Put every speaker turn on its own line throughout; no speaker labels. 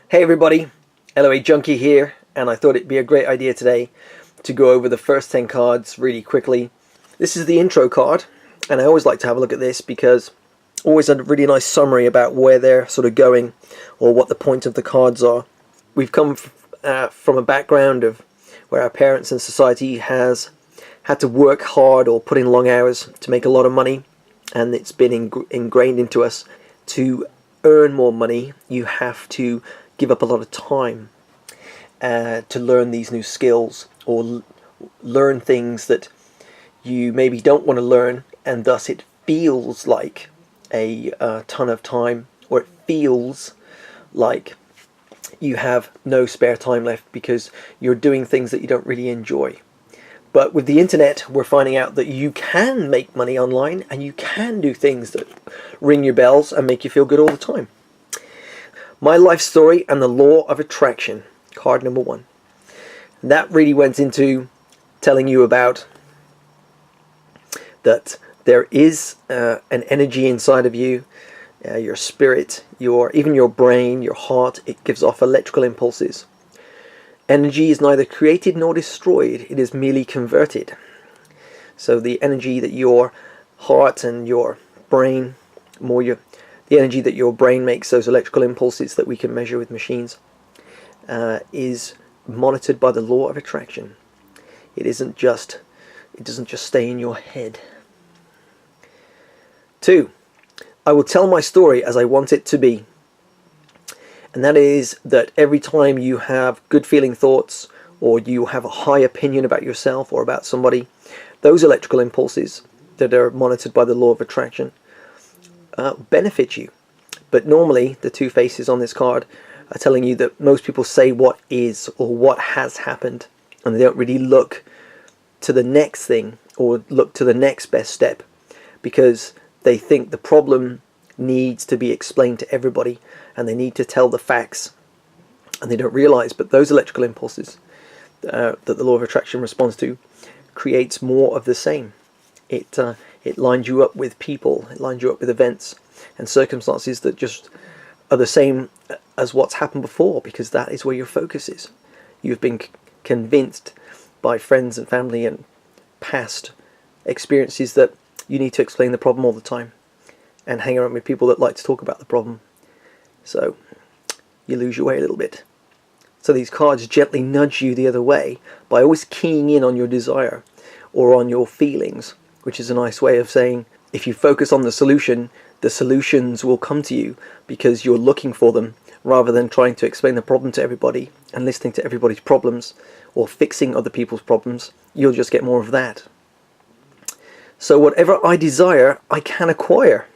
Hey everybody, LOA Junkie here, and I thought it'd be a great idea today to go over the first 10 cards really quickly. This is the intro card, and I always like to have a look at this because always a really nice summary about where they're sort of going or what the point of the cards are. We've come from a background of where our parents and society has had to work hard or put in long hours to make a lot of money, and it's been ingrained into us to earn more money. You have to give up a lot of time to learn these new skills or learn things that you maybe don't want to learn, and thus it feels like a ton of time, or it feels like you have no spare time left because you're doing things that you don't really enjoy. But with the internet, we're finding out that you can make money online and you can do things that ring your bells and make you feel good all the time. My life story and the law of attraction, card number 1. And that really went into telling you about that there is an energy inside of you, your spirit, even your brain, your heart. It gives off electrical impulses. Energy is neither created nor destroyed, it is merely converted. So the energy that your heart and your brain, the energy that your brain makes, those electrical impulses that we can measure with machines, is monitored by the law of attraction. It doesn't just stay in your head. 2, I will tell my story as I want it to be. And that is that every time you have good feeling thoughts, or you have a high opinion about yourself or about somebody, those electrical impulses that are monitored by the law of attraction benefit you. But normally the two faces on this card are telling you that most people say what is or what has happened, and they don't really look to the next thing or look to the next best step, because they think the problem needs to be explained to everybody and they need to tell the facts, and they don't realize but those electrical impulses that the law of attraction responds to creates more of the same. It lines you up with people, it lines you up with events and circumstances that just are the same as what's happened before, because that is where your focus is. You've been convinced by friends and family and past experiences that you need to explain the problem all the time and hang around with people that like to talk about the problem. So you lose your way a little bit. So these cards gently nudge you the other way by always keying in on your desire or on your feelings, which is a nice way of saying if you focus on the solution, the solutions will come to you because you're looking for them, rather than trying to explain the problem to everybody and listening to everybody's problems or fixing other people's problems. You'll just get more of that. So whatever I desire, I can acquire.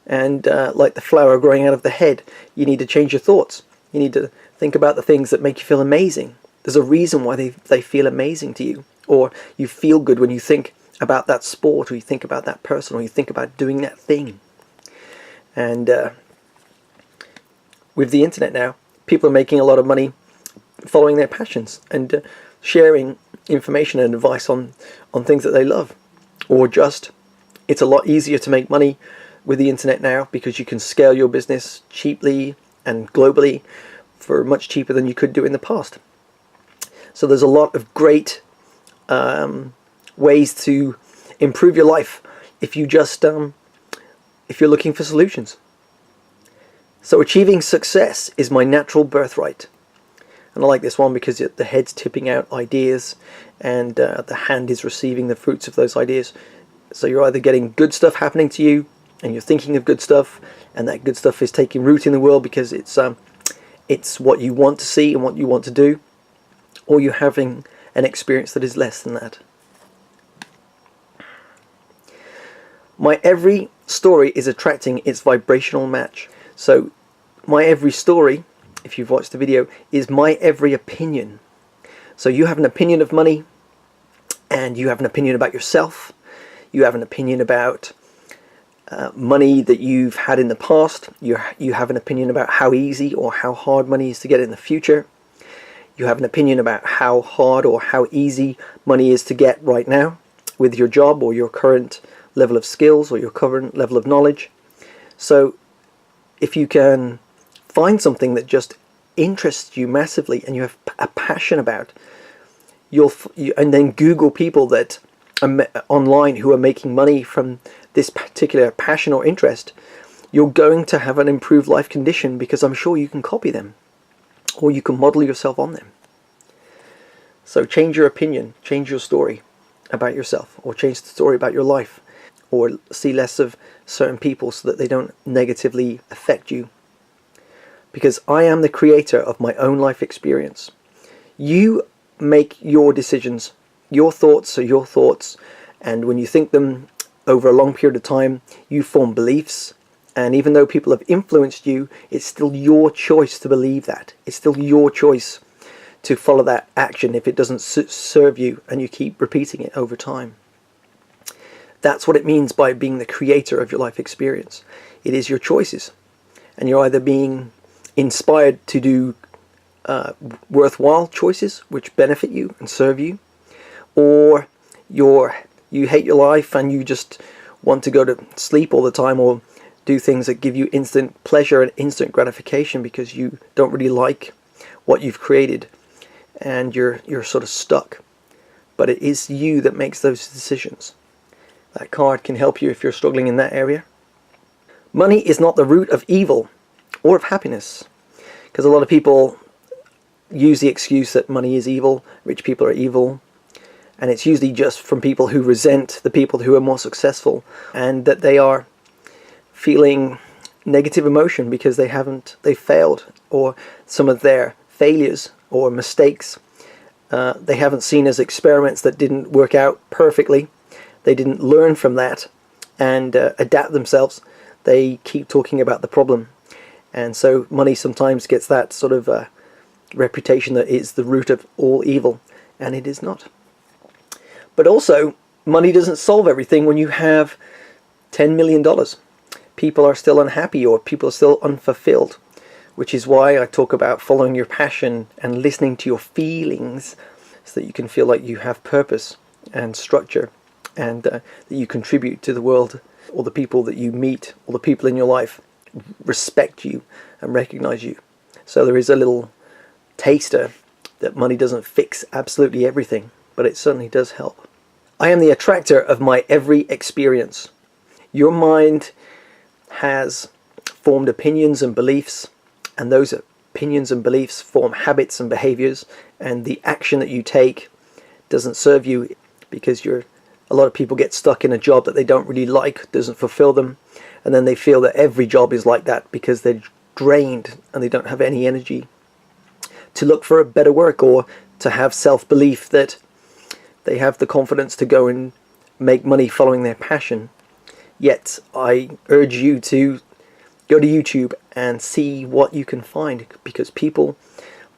And like the flower growing out of the head, you need to change your thoughts. You need to think about the things that make you feel amazing. There's a reason why they feel amazing to you. Or you feel good when you think about that sport, or you think about that person, or you think about doing that thing. And with the internet now, people are making a lot of money following their passions and sharing information and advice on things that they love. Or just, it's a lot easier to make money with the internet now because you can scale your business cheaply and globally for much cheaper than you could do in the past. So there's a lot of great ways to improve your life if you just if you're looking for solutions. So achieving success is my natural birthright. And I like this one because the head's tipping out ideas and the hand is receiving the fruits of those ideas. So you're either getting good stuff happening to you and you're thinking of good stuff, and that good stuff is taking root in the world because it's what you want to see and what you want to do, or you're having an experience that is less than that. My every story is attracting its vibrational match. So my every story, if you've watched the video, is my every opinion. So you have an opinion of money, and you have an opinion about yourself. You have an opinion about money that you've had in the past. You have an opinion about how easy or how hard money is to get in the future. You have an opinion about how hard or how easy money is to get right now with your job or your current level of skills or your current level of knowledge. So if you can find something that just interests you massively and you have a passion about, and then Google people that are online who are making money from this particular passion or interest, you're going to have an improved life condition, because I'm sure you can copy them or you can model yourself on them. So change your opinion, change your story about yourself, or change the story about your life, or see less of certain people so that they don't negatively affect you. Because I am the creator of my own life experience. You make your decisions. Your thoughts are your thoughts, and when you think them over a long period of time, you form beliefs. And even though people have influenced you, it's still your choice to believe that. It's still your choice to follow that action if it doesn't serve you, and you keep repeating it over time. That's what it means by being the creator of your life experience. It is your choices, and you're either being inspired to do worthwhile choices which benefit you and serve you, or you hate your life and you just want to go to sleep all the time, or do things that give you instant pleasure and instant gratification because you don't really like what you've created, and you're sort of stuck. But it is you that makes those decisions. That card can help you if you're struggling in that area. Money is not the root of evil or of happiness, because a lot of people use the excuse that money is evil, rich people are evil, and it's usually just from people who resent the people who are more successful, and that they are feeling negative emotion because they failed, or some of their failures or mistakes they haven't seen as experiments that didn't work out perfectly. They didn't learn from that and adapt themselves. They keep talking about the problem, and so money sometimes gets that sort of reputation that it's the root of all evil, and it is not. But also, money doesn't solve everything. When you have $10 million, people are still unhappy, or people are still unfulfilled, which is why I talk about following your passion and listening to your feelings, so that you can feel like you have purpose and structure, and that you contribute to the world, or the people that you meet, or the people in your life respect you and recognize you. So there is a little taster that money doesn't fix absolutely everything, but it certainly does help. I am the attractor of my every experience. Your mind has formed opinions and beliefs, and those opinions and beliefs form habits and behaviors, and the action that you take doesn't serve you, because a lot of people get stuck in a job that they don't really like, doesn't fulfill them, and then they feel that every job is like that because they're drained and they don't have any energy to look for a better work, or to have self-belief that they have the confidence to go and make money following their passion. Yet I urge you to go to YouTube and see what you can find, because people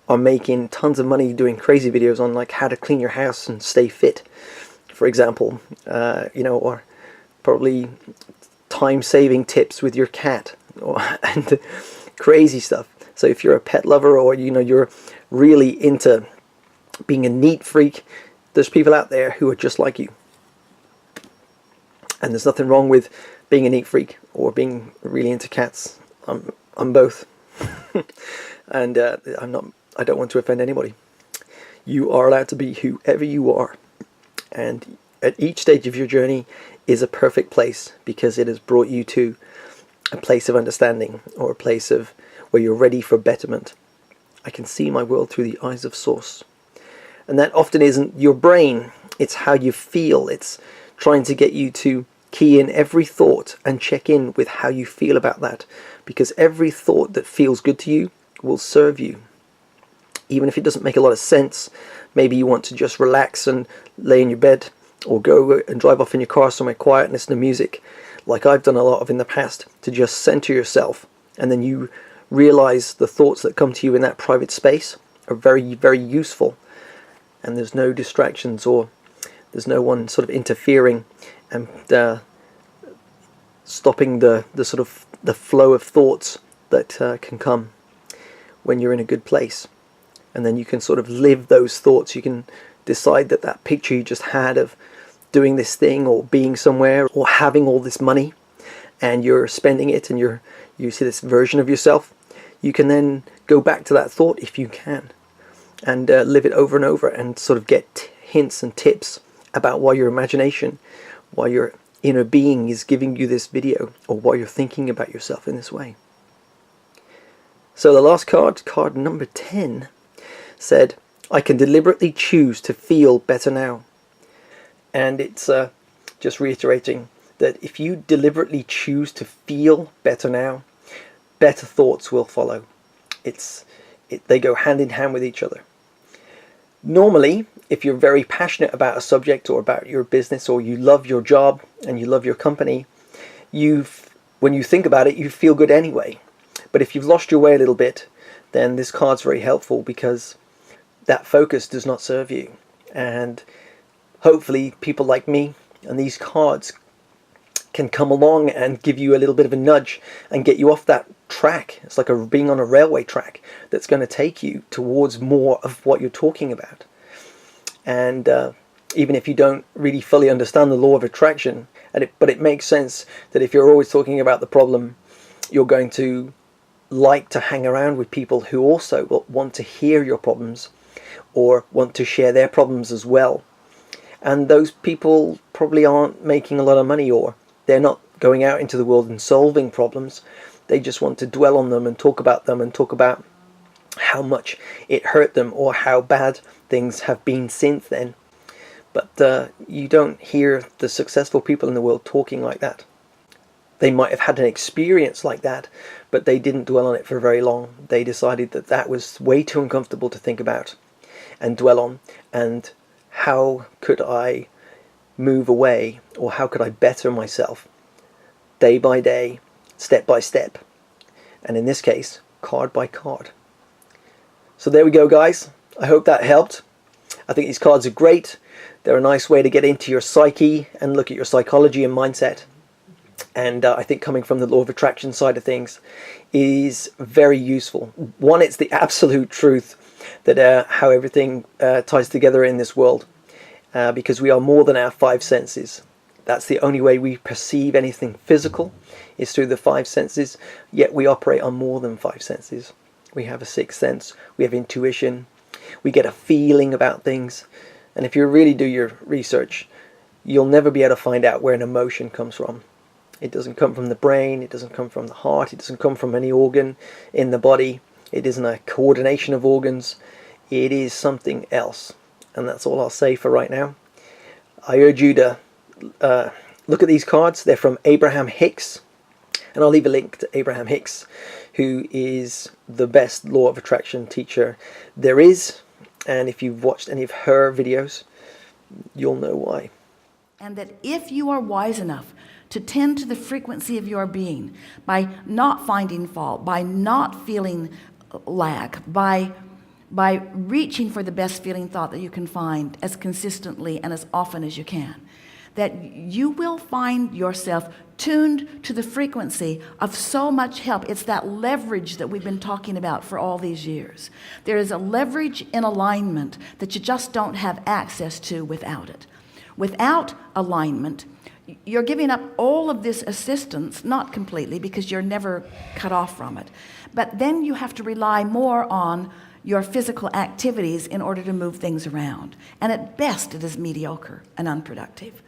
are making tons of money doing crazy videos on like how to clean your house and stay fit, for example, or probably time-saving tips with your cat, and crazy stuff. So if you're a pet lover, or you're really into being a neat freak, there's people out there who are just like you. And there's nothing wrong with being a neat freak or being really into cats. I'm both. And I don't want to offend anybody. You are allowed to be whoever you are. And at each stage of your journey is a perfect place, because it has brought you to a place of understanding, or a place of where you're ready for betterment. I can see my world through the eyes of Source. And that often isn't your brain, it's how you feel. It's trying to get you to key in every thought and check in with how you feel about that, because every thought that feels good to you will serve you. Even if it doesn't make a lot of sense, maybe you want to just relax and lay in your bed, or go and drive off in your car somewhere quiet and listen to music, like I've done a lot of in the past, to just center yourself, and then you realize the thoughts that come to you in that private space are very, very useful, and there's no distractions, or there's no one sort of interfering and stopping the sort of the flow of thoughts that can come when you're in a good place. And then you can sort of live those thoughts. You can decide that picture you just had of doing this thing, or being somewhere, or having all this money, and you're spending it, and you see this version of yourself. you can then go back to that thought if you can, and live it over and over, and sort of get hints and tips about why your imagination, why your inner being is giving you this video, or why you're thinking about yourself in this way. So the last card, card number 10, said, I can deliberately choose to feel better now. And it's just reiterating that if you deliberately choose to feel better now, better thoughts will follow. They go hand in hand with each other. Normally, if you're very passionate about a subject or about your business, or you love your job and you love your company, when you think about it, you feel good anyway. But if you've lost your way a little bit, then this card's very helpful, because that focus does not serve you. And hopefully people like me and these cards can come along and give you a little bit of a nudge and get you off that track. It's like being on a railway track that's going to take you towards more of what you're talking about. And even if you don't really fully understand the law of attraction, but it makes sense that if you're always talking about the problem, you're going to like to hang around with people who also will want to hear your problems, or want to share their problems as well. And those people probably aren't making a lot of money, or they're not going out into the world and solving problems. They just want to dwell on them and talk about how much it hurt them, or how bad things have been since then. But you don't hear the successful people in the world talking like that. They might have had an experience like that, but they didn't dwell on it for very long. They decided that that was way too uncomfortable to think about and dwell on, and how could I move away, or how could I better myself day by day, step by step, and in this case, card by card. So there we go, guys. I hope that helped. I think these cards are great. They're a nice way to get into your psyche and look at your psychology and mindset. And I think coming from the law of attraction side of things is very useful. One, it's the absolute truth that how everything ties together in this world, because we are more than our five senses. That's the only way we perceive anything physical, is through the five senses, yet we operate on more than five senses. We have a sixth sense, we have intuition, we get a feeling about things, and if you really do your research, you'll never be able to find out where an emotion comes from. It doesn't come from the brain, it doesn't come from the heart, it doesn't come from any organ in the body, it isn't a coordination of organs, it is something else. And that's all I'll say for right now. I urge you to look at these cards. They're from Abraham Hicks, and I'll leave a link to Abraham Hicks, who is the best law of attraction teacher there is, and if you've watched any of her videos, you'll know why.
And that if you are wise enough to tend to the frequency of your being, by not finding fault, by not feeling lack, by reaching for the best feeling thought that you can find as consistently and as often as you can, that you will find yourself tuned to the frequency of so much help. It's that leverage that we've been talking about for all these years. There is a leverage in alignment that you just don't have access to without it. Without alignment, you're giving up all of this assistance, not completely, because you're never cut off from it. But then you have to rely more on your physical activities in order to move things around. And at best, it is mediocre and unproductive.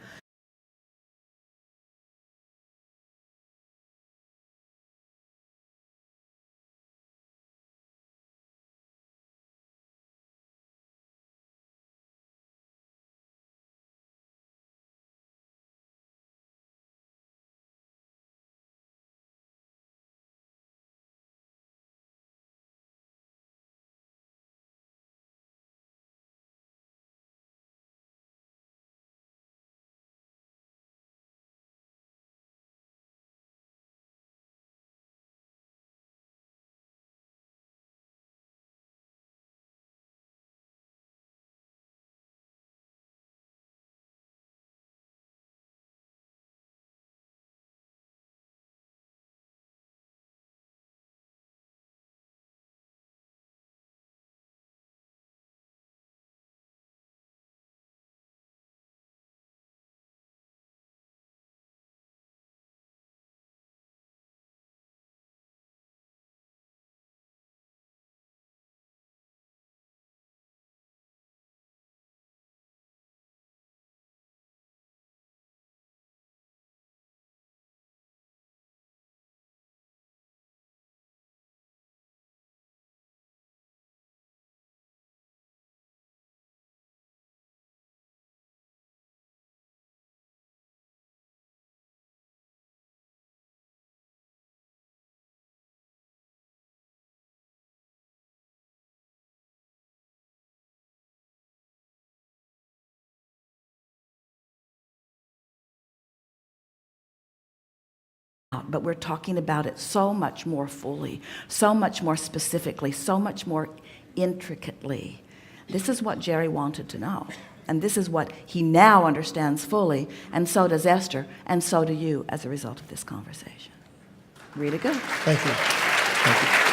but we're talking about it so much more fully, so much more specifically, so much more intricately. This is what Jerry wanted to know. And this is what he now understands fully, and so does Esther, and so do you as a result of this conversation. Really good.
Thank you. Thank you.